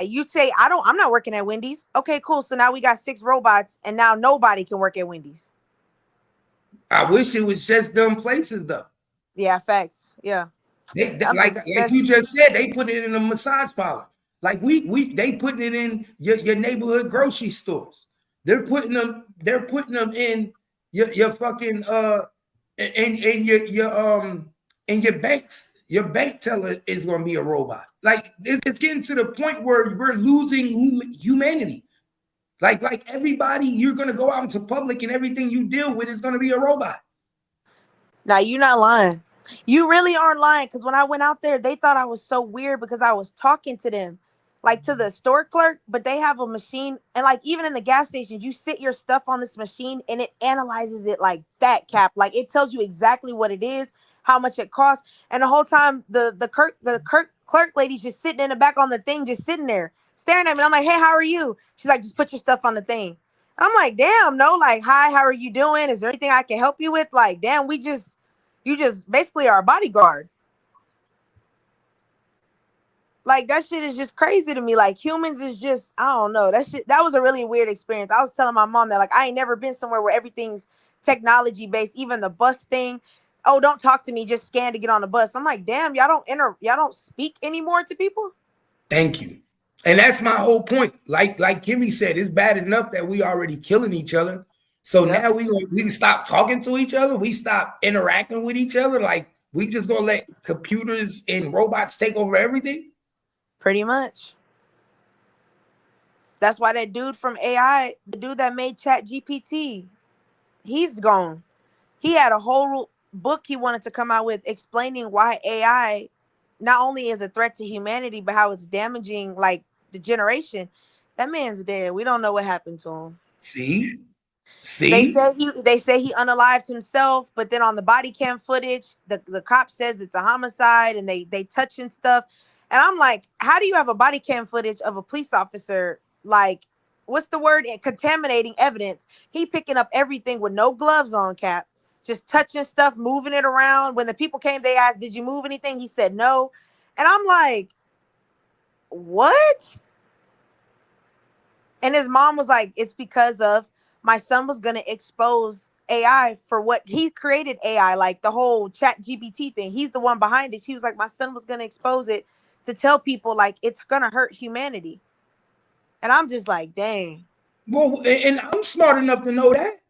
You say, I'm not working at Wendy's. Okay, cool. So now we got 6 robots and now nobody can work at Wendy's. I wish it was just them places though. Yeah, facts. Yeah. Like you just said, they put it in a massage parlor. Like they putting it in your neighborhood grocery stores. They're putting them in your fucking and your banks. Your bank teller is going to be a robot. Like it's getting to the point where we're losing humanity. Like everybody, you're going to go out into public and everything you deal with is going to be a robot. Now, you're not lying. You really aren't lying, because when I went out there, they thought I was so weird because I was talking to them, like to the store clerk, but they have a machine. And like even in the gas station, you sit your stuff on this machine and it analyzes it like that, Cap. Like it tells you exactly what it is, how much it costs. And the whole time, the clerk lady's just sitting in the back on the thing, just sitting there staring at me. I'm like, hey, how are you? She's like, just put your stuff on the thing. I'm like, damn, no, like, hi, how are you doing? Is there anything I can help you with? Like, damn, you just basically are a bodyguard. Like, that shit is just crazy to me. Like, humans is just, I don't know. That was a really weird experience. I was telling my mom that, like, I ain't never been somewhere where everything's technology based, even the bus thing. Oh, don't talk to me, just scan to get on the bus. I'm like, damn, y'all don't speak anymore to people? Thank you. And that's my whole point. Like Kimmy said, it's bad enough that we already killing each other. So now we stop talking to each other. We stop interacting with each other. Like we just gonna let computers and robots take over everything. Pretty much. That's why that dude from AI, the dude that made Chat GPT, he's gone. He had a whole book he wanted to come out with explaining why AI not only is a threat to humanity, but how it's damaging like the generation. That man's dead. We don't know what happened to him. See? They say he unalived himself, but then on the body cam footage, the cop says it's a homicide and they touching stuff. And I'm like, how do you have a body cam footage of a police officer, like, what's the word? Contaminating evidence. He picking up everything with no gloves on, Cap. Just touching stuff, moving it around. When the people came, they asked, did you move anything? He said no. And I'm like, what? And his mom was like, it's because of my son was going to expose AI for what he created AI, like the whole Chat GPT thing. He's the one behind it. He was like, my son was going to expose it to tell people like it's going to hurt humanity. And I'm just like, dang. Well, and I'm smart enough to know that.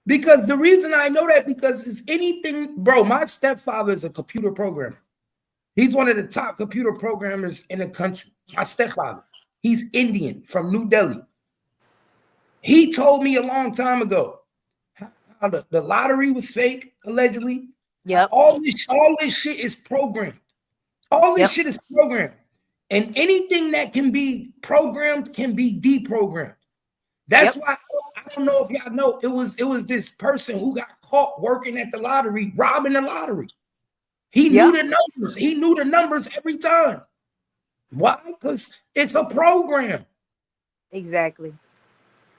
Because the reason I know that, because it's anything, bro, my stepfather is a computer programmer. He's one of the top computer programmers in the country. My stepfather. He's Indian from New Delhi. He told me a long time ago how the lottery was fake, allegedly. Yep. All this shit is programmed. All this shit is programmed. And anything that can be programmed can be deprogrammed. That's why I don't know if y'all know, it was this person who got caught working at the lottery, robbing the lottery. He knew the numbers. He knew the numbers every time. Why? Because it's a program. Exactly.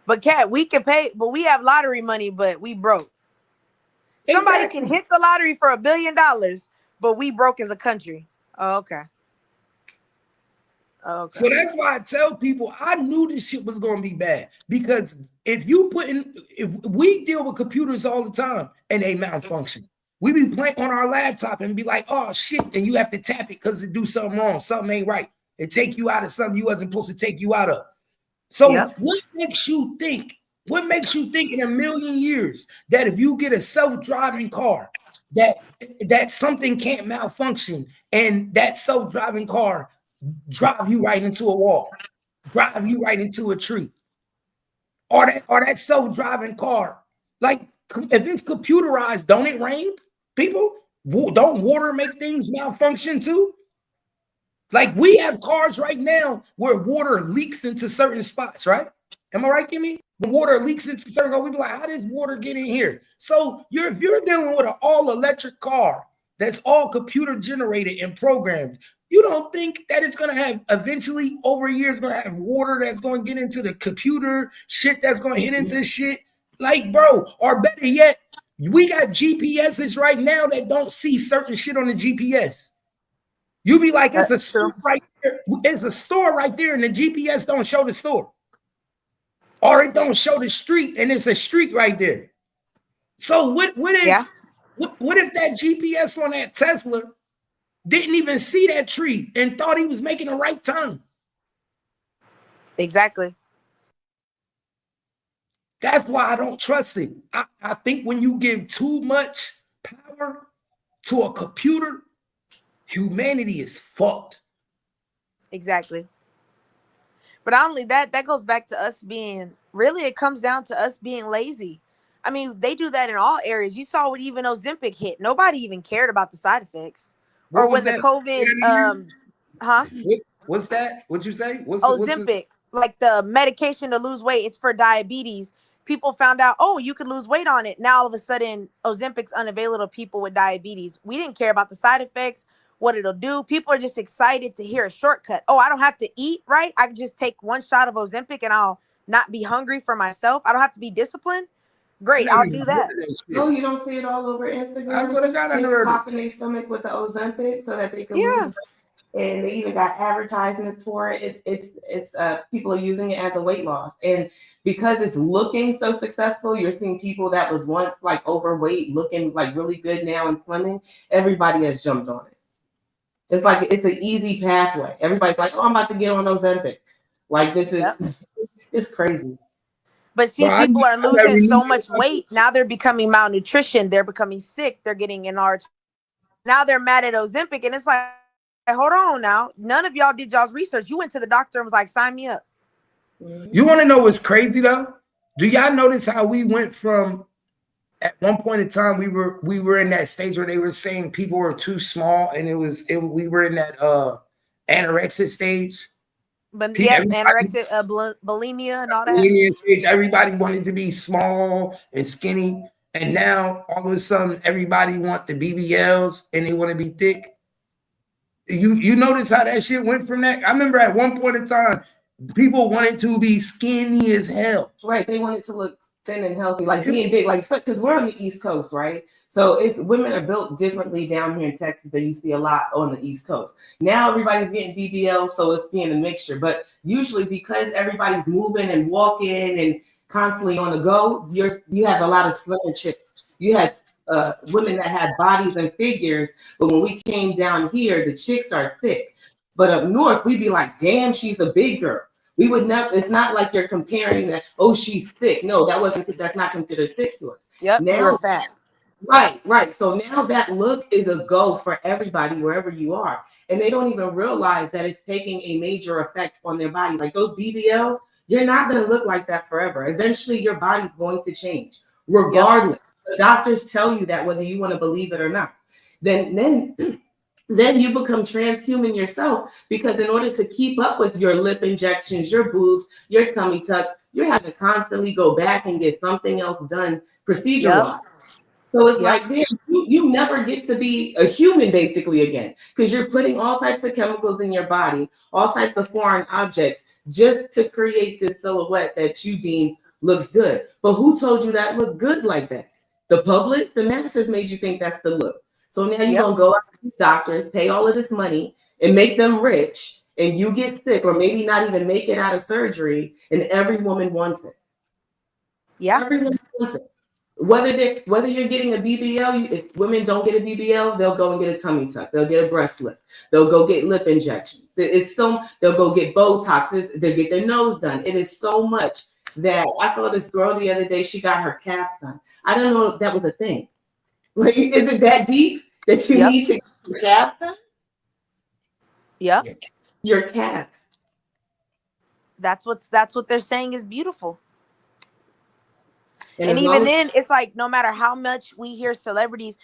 But Kat, we can pay, but we have lottery money, but we broke. Somebody can hit the lottery for $1 billion, but we broke as a country. Oh, okay. Okay. So that's why I tell people I knew this shit was going to be bad, because if we deal with computers all the time and they malfunction, we be playing on our laptop and be like, oh shit, and you have to tap it because it do something wrong, something ain't right. It take you out of something you wasn't supposed to take you out of. So what makes you think? What makes you think in a million years that if you get a self-driving car, that something can't malfunction and that self-driving car drive you right into a wall, drive you right into a tree, or that self-driving car, like if it's computerized, don't it rain? People, don't water make things malfunction too? Like we have cars right now where water leaks into certain spots, right? Am I right, Kimmy? The water leaks into certain, we be like, how does water get in here? So if you're dealing with an all-electric car that's all computer generated and programmed, you don't think that it's going to have eventually over years going to have water that's going to get into the computer, shit that's going to hit into shit? Like, bro, or better yet, we got GPSs right now that don't see certain shit on the GPS. You be like, it's a spook right It's a store right there, and the GPS don't show the store, or it don't show the street, and it's a street right there. So what Yeah, if what if that GPS on that Tesla didn't even see that tree and thought he was making a right turn? exactly. That's why I don't trust it. I think when you give too much power to a computer, humanity is fucked. Exactly. But not only that, that goes back to us being really, it comes down to us being lazy. I mean, they do that in all areas. You saw what even Ozempic hit. Nobody even cared about the side effects. What Or was when the that? COVID, huh? What's that? What'd you say? What's the Ozempic, like the medication to lose weight, it's for diabetes. People found out, oh, you could lose weight on it. Now all of a sudden, Ozempic's unavailable to people with diabetes. We didn't care about the side effects, what it'll do. People are just excited to hear a shortcut. Oh, I don't have to eat, right? I can just take one shot of Ozempic and I'll not be hungry for myself. I don't have to be disciplined. I Great, never I'll even do heard that. of that Oh, shit. you don't see it all over I Instagram? would have got under People it. popping their stomach with the Ozempic so that they can Yeah, lose weight. And they even got advertisements for it. It's people are using it as a weight loss. And because it's looking so successful, you're seeing people that was once like overweight looking like really good now and slimming. Everybody has jumped on it. It's like it's an easy pathway. Everybody's like, oh, I'm about to get on Ozempic. Like this is yep. it's crazy. But But see, people are I never losing knew so that much about weight. Now they're becoming malnutrition. They're becoming sick. They're getting enlarged. Now they're mad at Ozempic. And it's like, hold on now. None of y'all did y'all's research. You went to the doctor and was like, sign me up. You want to know what's crazy though? Do y'all notice how we went from at one point in time we were in that stage where they were saying people were too small, and we were in that anorexic stage. But yep, Everybody anorexia, bulimia, and all that. bulimia stage, everybody wanted to be small and skinny, and now all of a sudden everybody want the BBLs and they want to be thick. You notice how that shit went from that? I remember at one point in time, people wanted to be skinny as hell. Right. They want it to look thin and healthy, like being big, like because we're on the East Coast, right? So it's women are built differently down here in Texas than you see a lot on the East Coast. Now everybody's getting BBL, so it's being a mixture. But usually because everybody's moving and walking and constantly on the go, you have a lot of slimmer chicks. You had women that had bodies and figures, but when we came down here, the chicks are thick. But up north, we'd be like, damn, she's a big girl. We would never. It's not like you're comparing that. Oh, she's thick. No, that wasn't. That's not considered thick to us. Yep, you were Now, fat. right, right. So now that look is a go for everybody wherever you are, and they don't even realize that it's taking a major effect on their body. Like those BBLs, you're not going to look like that forever. Eventually, your body's going to change, Yep, regardless. The doctors tell you that whether you want to believe it or not. Then then you become transhuman yourself because in order to keep up with your lip injections, your boobs, your tummy tucks, you're having to constantly go back and get something else done procedure yep, wise. So it's yep, like, damn, you never get to be a human basically again because you're putting all types of chemicals in your body, all types of foreign objects just to create this silhouette that you deem looks good. But who told you that looked good like that? The public, the masses made you think that's the look. So now you're yep, gonna go out to these doctors, pay all of this money, and make them rich, and you get sick, or maybe not even make it out of surgery, and every woman wants it. yeah, Every woman wants it. Whether you're getting a BBL, if women don't get a BBL, they'll go and get a tummy tuck. They'll get a breast lift. They'll go get lip injections. It's so they'll go get Botox. They'll get their nose done. It is so much that I saw this girl the other day. She got her calves done. I don't know if that was a thing. Like, is it that deep that you yep, need to get your calves done? yep. Your calves. That's what they're saying is beautiful. And And as even long as then, it's like no matter how much we hear celebrities,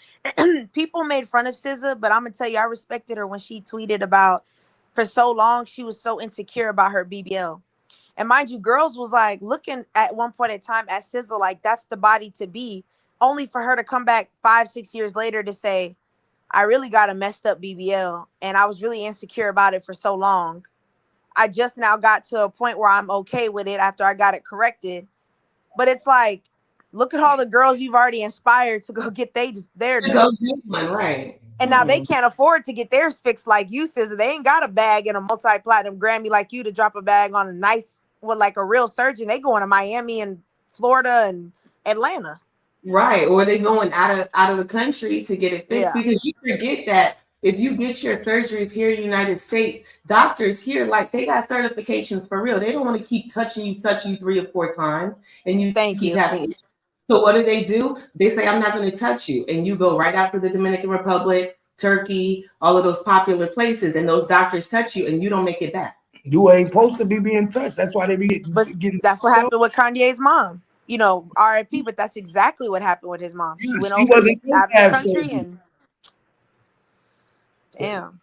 people made fun of SZA, but I'm gonna tell you, I respected her when she tweeted about for so long she was so insecure about her BBL. And mind you, girls was like looking at one point in time at SZA like that's the body to be, only for her to come back 5, 6 years later to say, I really got a messed up BBL and I was really insecure about it for so long. I just now got to a point where I'm okay with it after I got it corrected. But it's like, look at all the girls you've already inspired to go get their you go done. get one, right? And now they can't afford to get theirs fixed like you, SZA. They ain't got a bag and a multi-platinum Grammy like you to drop a bag on a nice, with like a real surgeon. They going to Miami and Florida and Atlanta. Right, or they going out of the country to get it fixed, because you forget that if you get your surgeries here in the United States, doctors here, like, they got certifications for real. They don't want to keep touching you 3 or 4 times, and you keep having. So what do? They say, I'm not going to touch you, and you go right out to the Dominican Republic, Turkey, all of those popular places, and those doctors touch you, and you don't make it back. You ain't supposed to be being touched. That's why they be getting. That's what happened with Kanye's mom. You know, R.I.P. But that's exactly what happened with his mom. She went over out of the country and damn.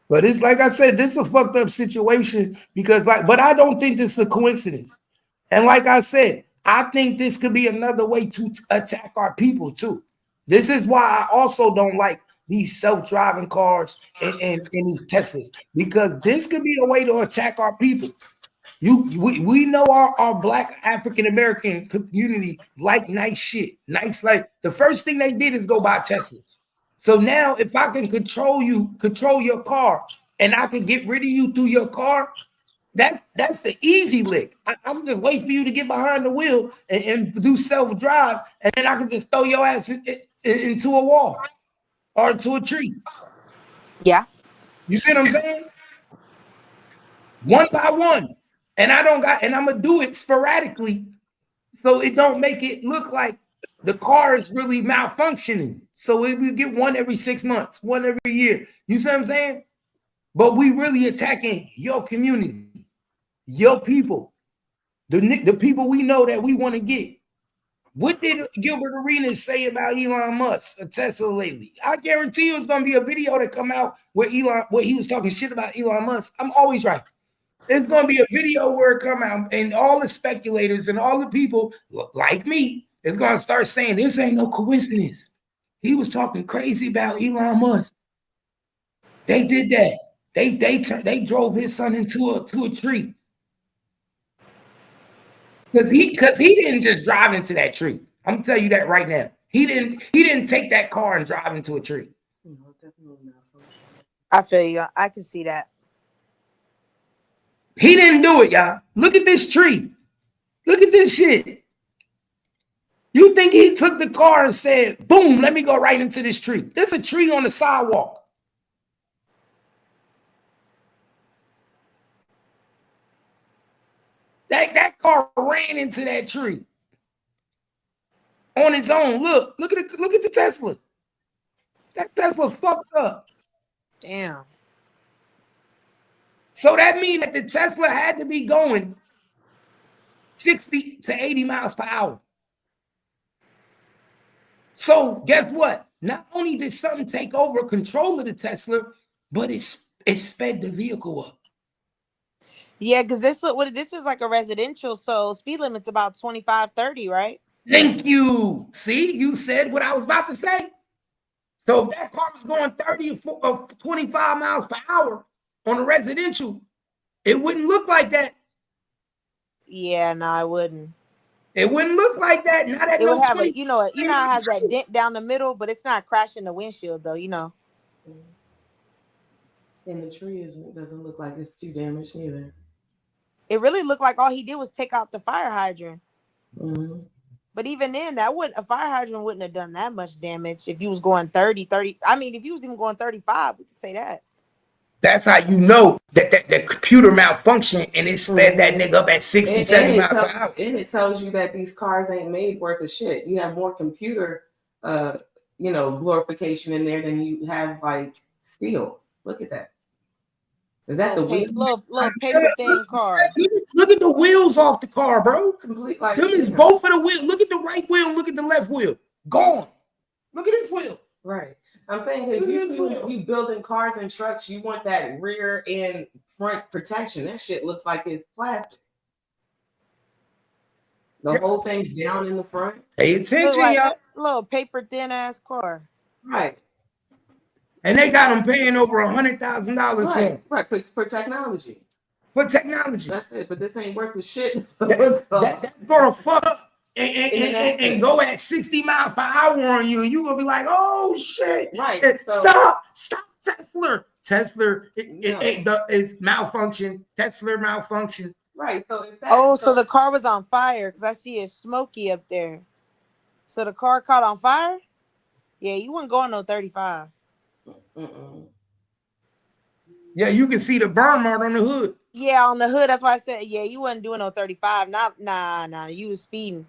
But it's like I said, this is a fucked up situation because, but I don't think this is a coincidence. And like I said, I think this could be another way to attack our people too. This is why I also don't like these self-driving cars and these Teslas, because this could be a way to attack our people. We know our Black African American community like nice shit. Nice, like the first thing they did is go buy Teslas. So now if I can control your car, and I can get rid of you through your car, that's the easy lick. I'm just waiting for you to get behind the wheel and do self-drive, and then I can just throw your ass into a wall or into a tree. Yeah. You see what I'm saying? One by one. And I'm gonna do it sporadically so it don't make it look like the car is really malfunctioning. So we get one every 6 months, one every year. You see what I'm saying? But we really attacking your community, your people, the people we know that we want to get. What did Gilbert Arenas say about Elon Musk, a Tesla lately? I guarantee you it's gonna be a video that come out where he was talking shit about Elon Musk. I'm always right. There's going to be a video where it come out, and all the speculators and all the people like me is going to start saying this ain't no coincidence. He was talking crazy about Elon Musk. They did that. They drove his son into a tree because he didn't just drive into that tree. I'm gonna tell you that right now. He didn't take that car and drive into a tree. I feel you. I can see that. He didn't do it, y'all. Look at this tree. Look at this shit. You think he took the car and said, boom, let me go right into this tree. There's a tree on the sidewalk. That car ran into that tree on its own. Look at the Tesla. That Tesla fucked up. Damn. So that means that the Tesla had to be going 60 to 80 miles per hour. So guess what? Not only did something take over control of the Tesla, but it sped the vehicle up. Yeah, because this is like a residential, so speed limit's about 25, 30, right? Thank you. See, you said what I was about to say. So if that car was going 30 or 25 miles per hour on a residential, it wouldn't look like that. Yeah, no, I wouldn't. It wouldn't look like that. Not at it no would have 20. it has that dent down the middle, but it's not crashing the windshield though, And the tree doesn't look like it's too damaged either. It really looked like all he did was take out the fire hydrant. Mm-hmm. But even then, a fire hydrant wouldn't have done that much damage if you was going 30. I mean, if you was even going 35, we could say that. That's how you know that the computer malfunctioned and it sped that nigga up at 60, 70 miles per hour. And it tells you that these cars ain't made worth of shit. You have more computer, glorification in there than you have like steel. Look at that. Is that little paper thin car? Look at the wheels off the car, bro. Complete like them is both of the wheels. Look at the right wheel. Look at the left wheel. Gone. Look at this wheel. Right. I'm saying because you building cars and trucks, you want that rear and front protection. That shit looks like it's plastic. The whole thing's down in the front. Pay attention, like y'all. Little paper thin ass car. Right. And they got them paying over $100,000 for technology. For technology. That's it. But this ain't worth the shit. That's gonna fuck up and go at 60 miles per hour on you, and you're gonna be like, oh shit. Right. Stop Tesla. It's malfunction. Tesla malfunction. Right. So so the car was on fire because I see it's smoky up there. So the car caught on fire? Yeah, you wouldn't go on no 35. Yeah, you can see the burn mark on the hood. Yeah, on the hood. That's why I said, yeah, you wasn't doing no 35. Nah. You was speeding.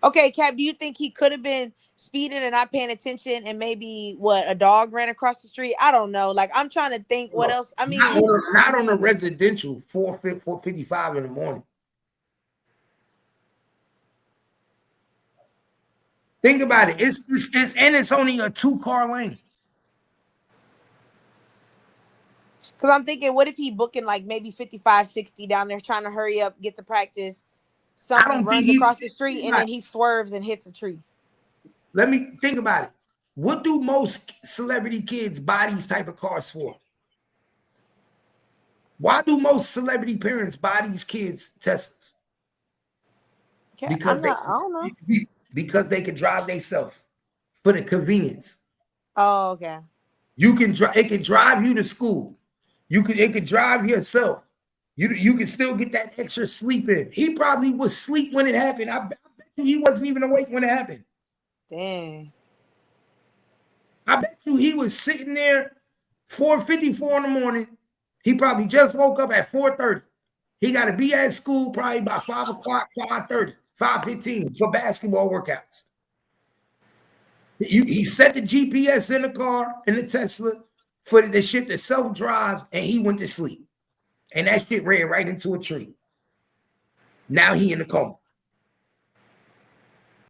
Okay, Cap, do you think he could have been speeding and not paying attention and maybe a dog ran across the street? I don't know. Like, I'm trying to think what else. I mean, not on a residential 4:55 in the morning. Think about it. It's only a 2-car lane. Because I'm thinking, what if he booking like maybe 55, 60 down there trying to hurry up, get to practice? Someone runs across the street and then he swerves and hits a tree. Let me think about it. What do most celebrity kids buy these type of cars for? Why do most celebrity parents buy these kids Teslas? Because I don't know. Because they can drive themselves for the convenience. Oh, okay. It can drive you to school. It could drive yourself. You can still get that extra sleep in. He probably was asleep when it happened. I bet you he wasn't even awake when it happened. Dang. I bet you he was sitting there 4:54 in the morning. He probably just woke up at 4:30. He got to be at school probably by 5 o'clock, 5:30, 5:15 for basketball workouts. He set the GPS in the car, in the Tesla, for the shit to self-drive, and he went to sleep. And that shit ran right into a tree. Now he in the coma.